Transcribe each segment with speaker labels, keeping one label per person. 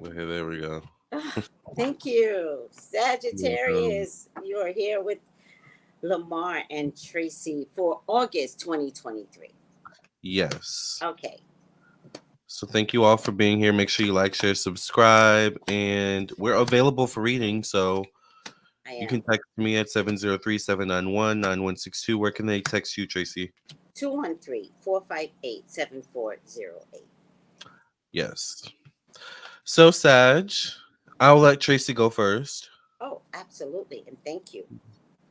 Speaker 1: Okay, there we go.
Speaker 2: Thank you.
Speaker 1: You're welcome.
Speaker 2: Sagittarius, you are here with Lamar and Tracy for August 2023.
Speaker 1: Yes.
Speaker 2: Okay,
Speaker 1: So thank you all for being here. Make sure you like, share, subscribe, and we're available for reading. So
Speaker 2: I
Speaker 1: you
Speaker 2: am.
Speaker 1: can text me at 703-791-9162. Where can they text you, Tracy?
Speaker 2: 213-458-7408.
Speaker 1: Yes. So Sag, I'll let Tracy go first.
Speaker 2: Oh, absolutely. And thank you.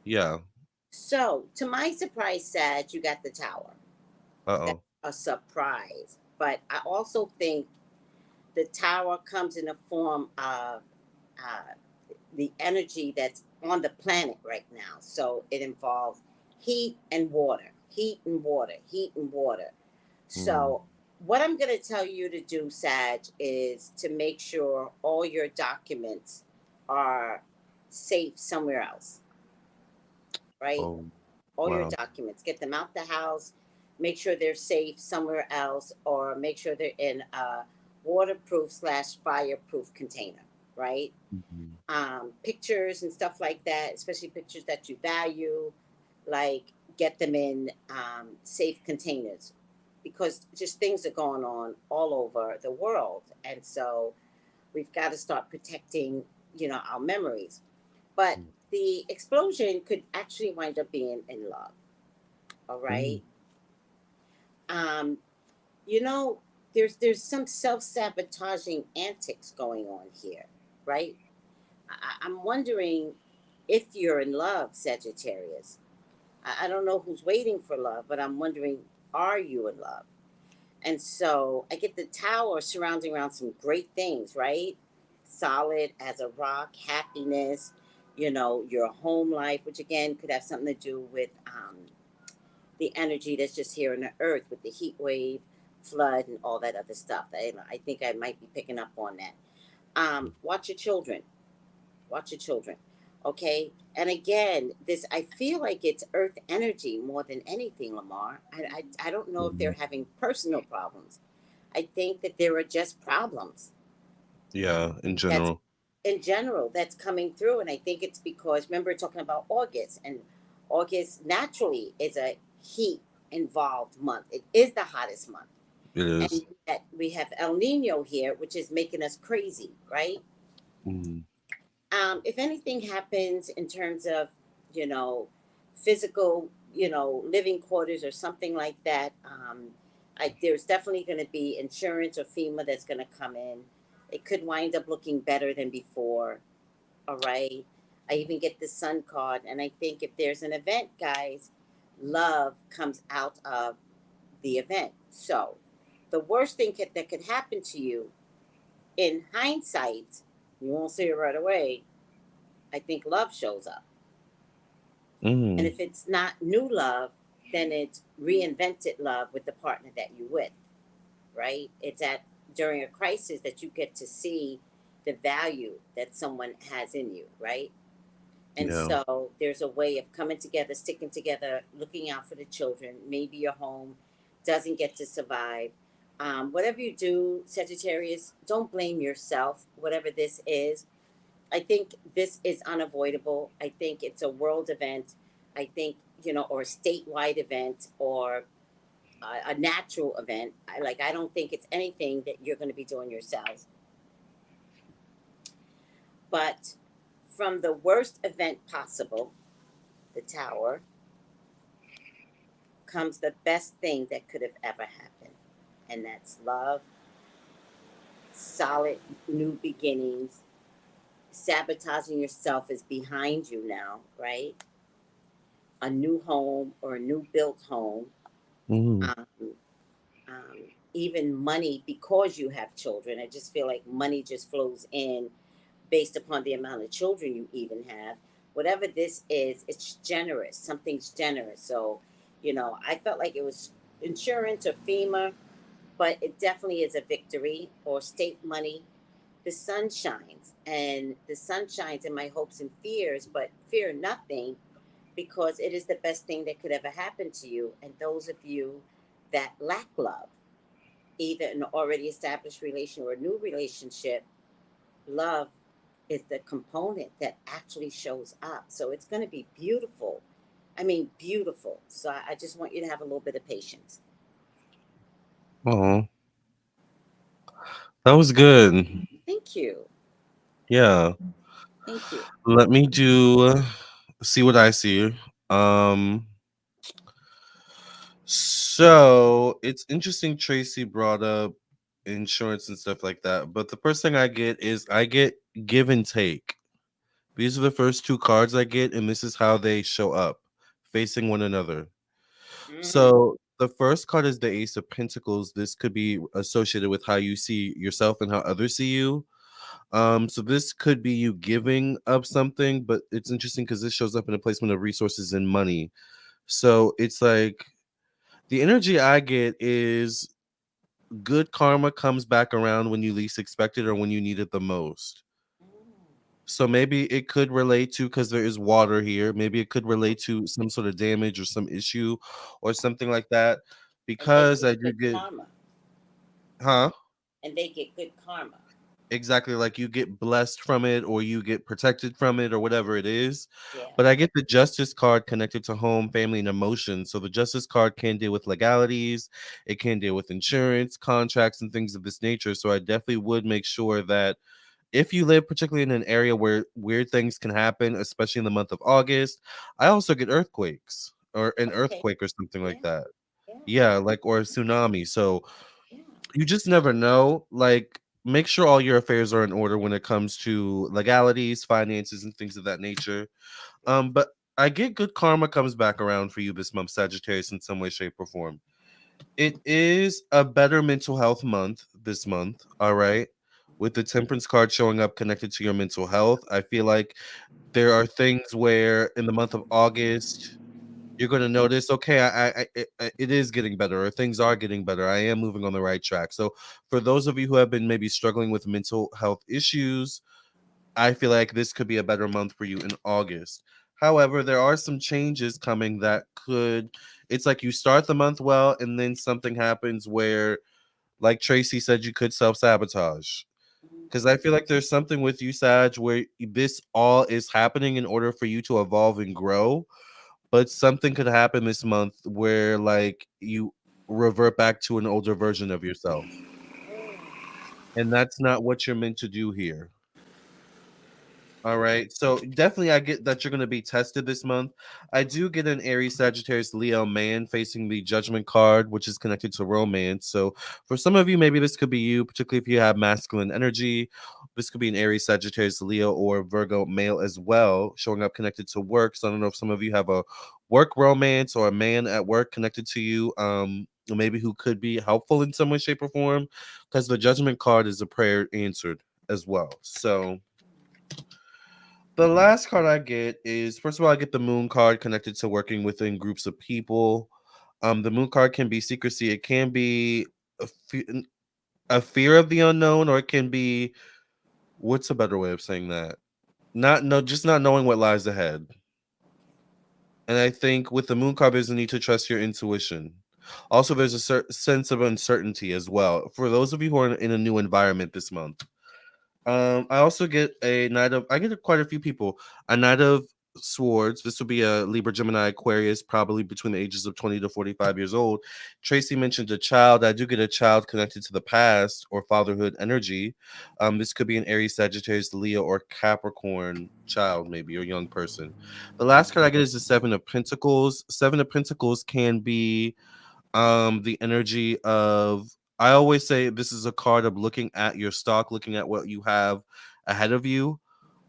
Speaker 1: Yeah.
Speaker 2: So, to my surprise, Sag, you got the tower. That's
Speaker 1: Uh-oh.
Speaker 2: a surprise. But I also think the tower comes in the form of uh, the energy that's on the planet right now. So it involves heat and water, heat and water, heat and water.
Speaker 1: Mm.
Speaker 2: So what I'm going to tell you to do, Sag, is to make sure all your documents are safe somewhere else, right?
Speaker 1: Oh,
Speaker 2: All your
Speaker 1: wow.
Speaker 2: documents, get them out the house, make sure they're safe somewhere else, or make sure they're in a waterproof slash fireproof container, right?
Speaker 1: Mhm.
Speaker 2: Pictures and stuff like that, especially pictures that you value, like get them in safe containers because just things are going on all over the world. And so we've got to start protecting, our memories. But the explosion could actually wind up being in love. All
Speaker 1: Mm.
Speaker 2: right. Um, you know, there's some self-sabotaging antics going on here, right? I'm wondering if you're in love, Sagittarius. I don't know who's waiting for love, but I'm wondering, are you in love? And so I get the tower surrounding around some great things, right? Solid as a rock, happiness, your home life, which again could have something to do with the energy that's just here on the earth with the heat wave, flood, and all that other stuff. I think I might be picking up on that. Watch your children. Watch your children. Okay. And again, this I feel like it's earth energy more than anything, Lamar. I don't know if they're
Speaker 1: Mhm.
Speaker 2: having personal problems. I think that there are just problems
Speaker 1: Yeah, in
Speaker 2: that's
Speaker 1: general.
Speaker 2: in general that's coming through. And I think it's because remember talking about August, and August naturally is a heat involved month. It is the hottest month.
Speaker 1: It is.
Speaker 2: And yet we have El Nino here, which is making us crazy, right?
Speaker 1: Mm.
Speaker 2: If anything happens in terms of, you know, physical, living quarters or something like that, there's definitely going to be insurance or FEMA that's going to come in. It could wind up looking better than before. All right. I even get the sun card. And I think if there's an event, guys, love comes out of the event. So the worst thing that could happen to you in hindsight, you won't see it right away. I think love shows up. And
Speaker 1: Mm.
Speaker 2: if it's not new love, then it's reinvented love with the partner that you with, right? It's at during a crisis that you get to see the value that someone has in you, right? And
Speaker 1: Yeah.
Speaker 2: so there's a way of coming together, sticking together, looking out for the children. Maybe your home doesn't get to survive. Whatever you do, Sagittarius, don't blame yourself, whatever this is. I think this is unavoidable. I think it's a world event. I think, or a statewide event or a natural event. I don't think it's anything that you're going to be doing yourselves. But from the worst event possible, the tower, comes the best thing that could have ever happened. And that's love, solid new beginnings. Sabotaging yourself is behind you now, right? A new home or a new built home,
Speaker 1: Mm.
Speaker 2: um, even money because you have children. I just feel like money just flows in based upon the amount of children you even have. Whatever this is, it's generous. Something's generous. So, I felt like it was insurance or FEMA, but it definitely is a victory or state money. The sun shines, and the sun shines in my hopes and fears, but fear nothing because it is the best thing that could ever happen to you. And those of you that lack love, either an already established relation or a new relationship, love is the component that actually shows up. So it's going to be beautiful. I mean, beautiful. So I just want you to have a little bit of patience.
Speaker 1: Oh, that was good.
Speaker 2: Thank you.
Speaker 1: Yeah.
Speaker 2: Thank you.
Speaker 1: Let me do see what I see. Um so it's interesting Tracy brought up insurance and stuff like that, but the first thing I get is I get give and take. These are the first two cards I get, and this is how they show up facing one another.
Speaker 2: Mm-hmm.
Speaker 1: So the first card is the Ace of Pentacles. This could be associated with how you see yourself and how others see you. So this could be you giving up something, but it's interesting because this shows up in a placement of resources and money. So it's like the energy I get is good karma comes back around when you least expect it or when you need it the most. So maybe it could relate to because there is water here. Maybe it could relate to some sort of damage or some issue or something like that.
Speaker 2: And they
Speaker 1: Because
Speaker 2: get
Speaker 1: I do
Speaker 2: good
Speaker 1: get,
Speaker 2: karma.
Speaker 1: huh?
Speaker 2: And they get good karma.
Speaker 1: Exactly, like you get blessed from it or you get protected from it or whatever it is.
Speaker 2: Yeah.
Speaker 1: But I get the justice card connected to home, family, and emotions. So the justice card can deal with legalities, it can deal with insurance, contracts, and things of this nature. So I definitely would make sure that if you live particularly in an area where weird things can happen, especially in the month of August, I also get earthquakes or an
Speaker 2: Okay.
Speaker 1: earthquake or something
Speaker 2: Yeah.
Speaker 1: like that.
Speaker 2: Yeah.
Speaker 1: Yeah, like or a tsunami. So
Speaker 2: Yeah.
Speaker 1: you just never know. Like, make sure all your affairs are in order when it comes to legalities, finances, and things of that nature.
Speaker 2: Yeah.
Speaker 1: But I get good karma comes back around for you this month, Sagittarius, in some way, shape, or form. It is a better mental health month this month. All right. With the temperance card showing up connected to your mental health, I feel like there are things where in the month of August, you're going to notice, okay, it is getting better, or things are getting better. I am moving on the right track. So, for those of you who have been maybe struggling with mental health issues, I feel like this could be a better month for you in August. However, there are some changes coming that could, it's like you start the month well, and then something happens where, like Tracy said, you could self sabotage. Because I feel like there's something with you, Sag, where this all is happening in order for you to evolve and grow, but something could happen this month where like you revert back to an older version of yourself. And that's not what you're meant to do here. All right. So definitely I get that you're going to be tested this month. I do get an Aries, Sagittarius, Leo man facing the judgment card, which is connected to romance. So for some of you, maybe this could be you, particularly if you have masculine energy. This could be an Aries, Sagittarius, Leo, or Virgo male as well, showing up connected to work. So I don't know if some of you have a work romance or a man at work connected to you, maybe who could be helpful in some way, shape, or form, because the judgment card is a prayer answered as well. So the last card I get is, first of all, I get the moon card connected to working within groups of people. The moon card can be secrecy. It can be a fear of the unknown, or it can be, what's a better way of saying that? Just not knowing what lies ahead. And I think with the moon card, there's a need to trust your intuition. Also, there's a certain sense of uncertainty as well. For those of you who are in a new environment this month, I also get a Knight of. I get quite a few people. A Knight of Swords. This will be a Libra, Gemini, Aquarius, probably between the ages of 20 to 45 years old. Tracy mentioned a child. I do get a child connected to the past or fatherhood energy. This could be an Aries, Sagittarius, Leo, or Capricorn child, maybe, or young person. The last card I get is the Seven of Pentacles. Seven of Pentacles can be the energy of, I always say this is a card of looking at your stock, looking at what you have ahead of you,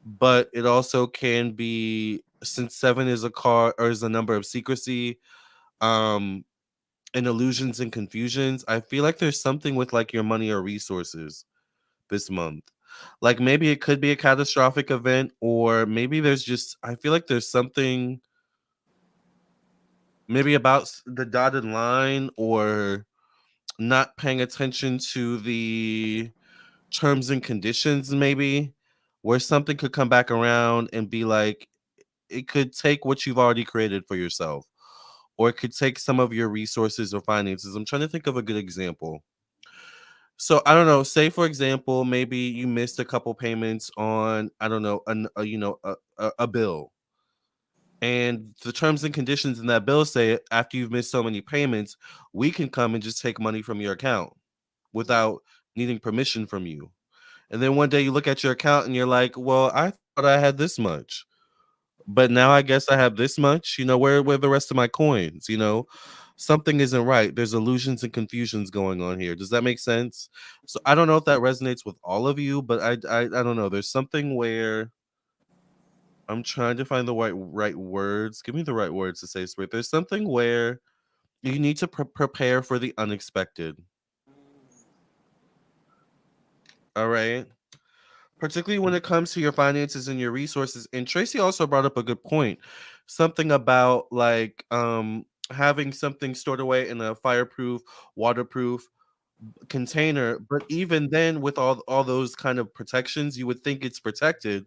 Speaker 1: but it also can be, since seven is a card or is a number of secrecy, um and illusions and confusions. I feel like there's something with like your money or resources this month. Like maybe it could be a catastrophic event, or maybe there's just, I feel like there's something maybe about the dotted line, or not paying attention to the terms and conditions, maybe, where something could come back around and be like, it could take what you've already created for yourself, or it could take some of your resources or finances. I'm trying to think of a good example. So I don't know. Say for example, maybe you missed a couple payments on I don't know, a bill, and the terms and conditions in that bill say after you've missed so many payments, we can come and just take money from your account
Speaker 2: Mhm.
Speaker 1: without needing permission from you. And then one day you look at your account and you're like, well, I thought I had this much, but now I guess I have this much. Where the rest of my coins? Something isn't right. There's illusions and confusions going on here. Does that make sense? So I don't know if that resonates with all of you, but I don't know. There's something where I'm trying to find the right words. Give me the right words to say, Spirit. There's something where you need to prepare for the unexpected. All right. Particularly when it comes to your finances and your resources. And Tracy also brought up a good point. Something about like having something stored away in a fireproof, waterproof container. But even then, with all those kind of protections, you would think it's protected,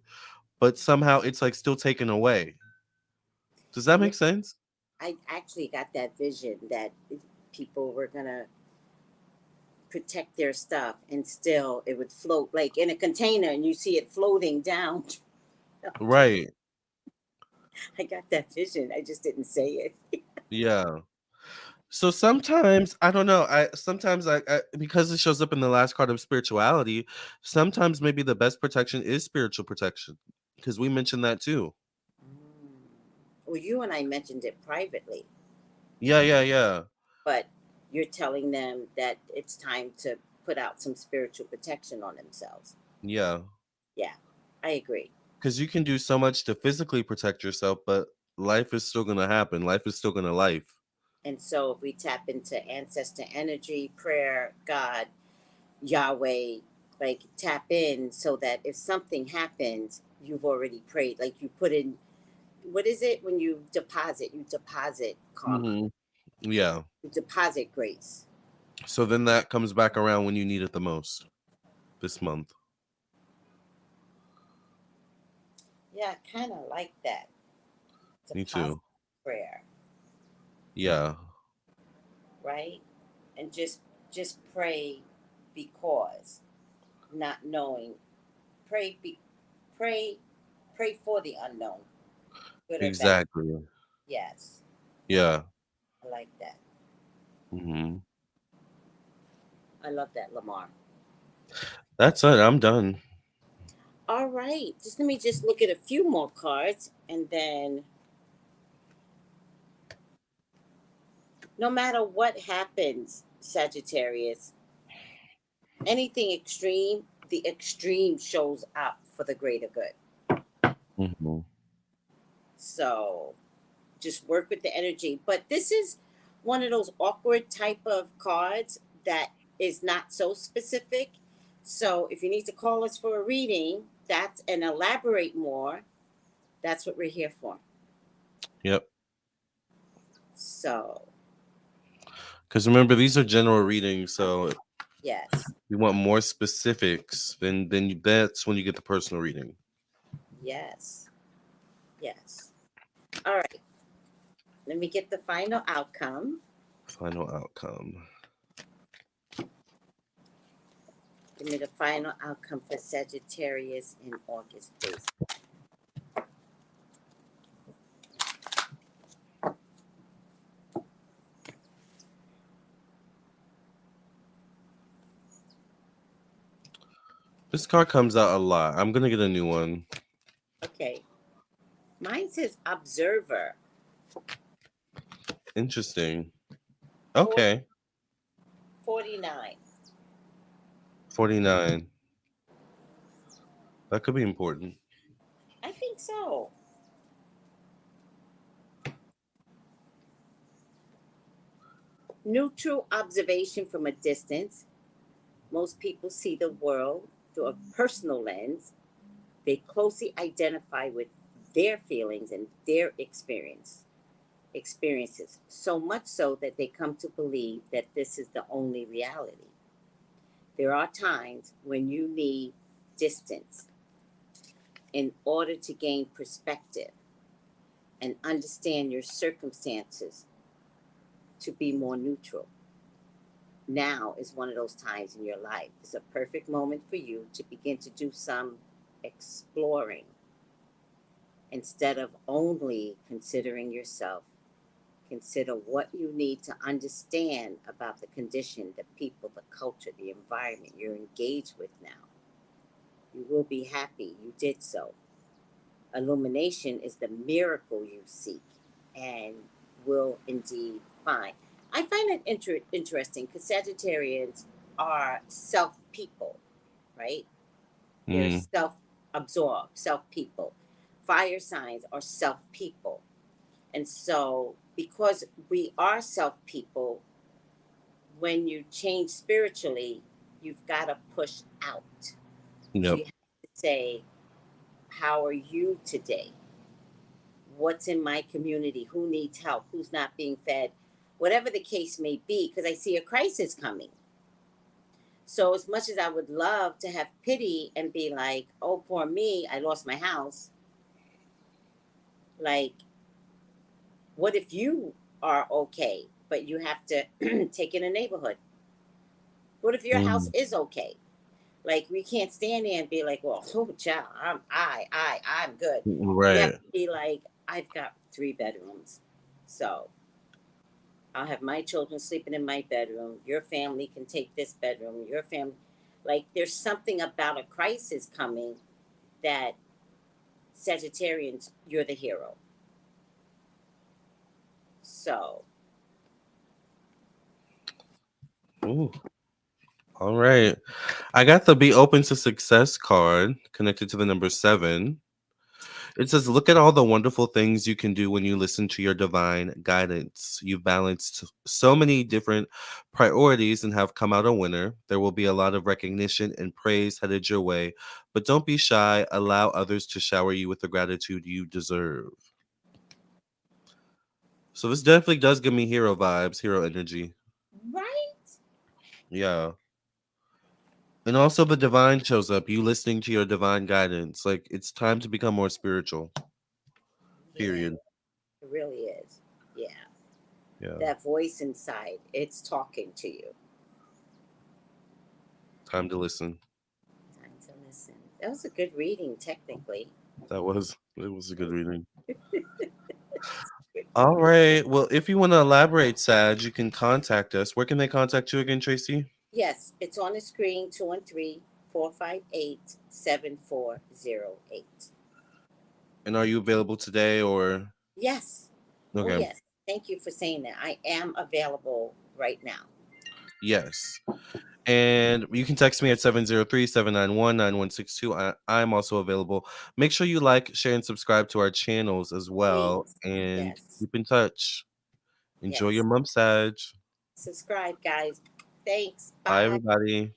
Speaker 1: but somehow it's like still taken away. Does that
Speaker 2: Yeah,
Speaker 1: make sense?
Speaker 2: I actually got that vision that people were gonna protect their stuff and still it would float like in a container and you see it floating down.
Speaker 1: Right.
Speaker 2: I got that vision. I just didn't say it.
Speaker 1: Yeah. So sometimes I don't know. I because it shows up in the last card of spirituality. Sometimes maybe the best protection is spiritual protection, because we mentioned that too.
Speaker 2: Mm. Well, you and I mentioned it privately,
Speaker 1: Yeah, yeah, yeah,
Speaker 2: but you're telling them that it's time to put out some spiritual protection on themselves.
Speaker 1: yeah.
Speaker 2: Yeah, I agree.
Speaker 1: Because you can do so much to physically protect yourself, but life is still gonna happen. Life is still gonna life.
Speaker 2: And so if we tap into ancestor energy, prayer, God, Yahweh, like tap in so that if something happens, you've already prayed. Like you put in, what is it when you deposit? You deposit karma,
Speaker 1: Hmm. Yeah.
Speaker 2: you deposit grace.
Speaker 1: So then that comes back around when you need it the most this month.
Speaker 2: Yeah, I kind of like that.
Speaker 1: Me
Speaker 2: Deposit
Speaker 1: too.
Speaker 2: prayer,
Speaker 1: Yeah.
Speaker 2: right? And just pray because not knowing. Pray be pray pray for the unknown, good or bad.
Speaker 1: Exactly.
Speaker 2: Yes,
Speaker 1: Yeah.
Speaker 2: I like that.
Speaker 1: Hmm.
Speaker 2: I love that, Lamar.
Speaker 1: That's it. I'm done.
Speaker 2: All right, just let me just look at a few more cards, and then no matter what happens, Sagittarius, anything extreme, the extreme shows up for the greater good.
Speaker 1: Hmm.
Speaker 2: So just work with the energy. But this is one of those awkward type of cards that is not so specific. So if you need to call us for a reading, that's and elaborate more, that's what we're here for.
Speaker 1: Yep.
Speaker 2: So
Speaker 1: Because remember, these are general readings, so if
Speaker 2: yes,
Speaker 1: you want more specifics, that's when you get the personal reading.
Speaker 2: yes, yes. All right. Let me get the final outcome.
Speaker 1: Final outcome.
Speaker 2: Give me the final outcome for Sagittarius in August, please.
Speaker 1: This card comes out a lot. I'm gonna get a new one.
Speaker 2: Okay. Mine says observer.
Speaker 1: Interesting.
Speaker 2: 40,
Speaker 1: Okay.
Speaker 2: 49.
Speaker 1: 49. That could be important.
Speaker 2: I think so. Neutral observation from a distance. Most people see the world through a personal lens. They closely identify with their feelings and their experiences, so much so that they come to believe that this is the only reality. There are times when you need distance in order to gain perspective and understand your circumstances to be more neutral. now is one of those times in your life. It's a perfect moment for you to begin to do some exploring instead of only considering yourself. Consider what you need to understand about the condition, the people, the culture, the environment you're engaged with now. You will be happy you did so. Illumination is the miracle you seek and will indeed find. I find it interesting because Sagittarians are self people, right? They're
Speaker 1: Mm,
Speaker 2: self absorbed, self people. Fire signs are self people. And so, because we are self people, when you change spiritually, you've got to push out. So,
Speaker 1: yep.
Speaker 2: you have to say, how are you today? What's in my community? Who needs help? Who's not being fed? Whatever the case may be, because I see a crisis coming. So, as much as I would love to have pity and be like, oh, poor me, I lost my house, like, what if you are okay, but you have to take in a neighborhood? What if your house
Speaker 1: Mm,
Speaker 2: is okay? Like, we can't stand there and be like, well, oh, child, I'm good. We have
Speaker 1: right.
Speaker 2: to be like, I've got 3 bedrooms. So I'll have my children sleeping in my bedroom. Your family can take this bedroom. Your family, like, there's something about a crisis coming that Sagittarians, you're the hero. So,
Speaker 1: Ooh, all right. I got the Be Open to Success card connected to the number 7. It says, look at all the wonderful things you can do when you listen to your divine guidance. You've balanced so many different priorities and have come out a winner. There will be a lot of recognition and praise headed your way, but don't be shy. Allow others to shower you with the gratitude you deserve. So this definitely does give me hero vibes, hero energy.
Speaker 2: right?
Speaker 1: Yeah. And also the divine shows up, you listening to your divine guidance. Like it's time to become more spiritual.
Speaker 2: Yeah,
Speaker 1: Period.
Speaker 2: it really is. Yeah.
Speaker 1: Yeah.
Speaker 2: That voice inside, it's talking to you.
Speaker 1: Time to listen.
Speaker 2: Time to listen. That was a good reading, technically.
Speaker 1: It was a good reading. All right. Well, if you want to elaborate, Sag, you can contact us. Where can they contact you again, Tracy?
Speaker 2: Yes, it's on the screen 213-458-7408.
Speaker 1: And are you available today or
Speaker 2: Yes. Oh,
Speaker 1: okay?
Speaker 2: yes. Thank you for saying that. I am available right now.
Speaker 1: Yes. And you can text me at 703-791-9162. I'm also available. Make sure you like, share, and subscribe to our channels as well.
Speaker 2: Please.
Speaker 1: And
Speaker 2: Yes.
Speaker 1: keep in touch. Enjoy your
Speaker 2: Yes.
Speaker 1: month, Sag.
Speaker 2: Subscribe, guys. Thanks.
Speaker 1: Bye,
Speaker 2: Bye.
Speaker 1: everybody.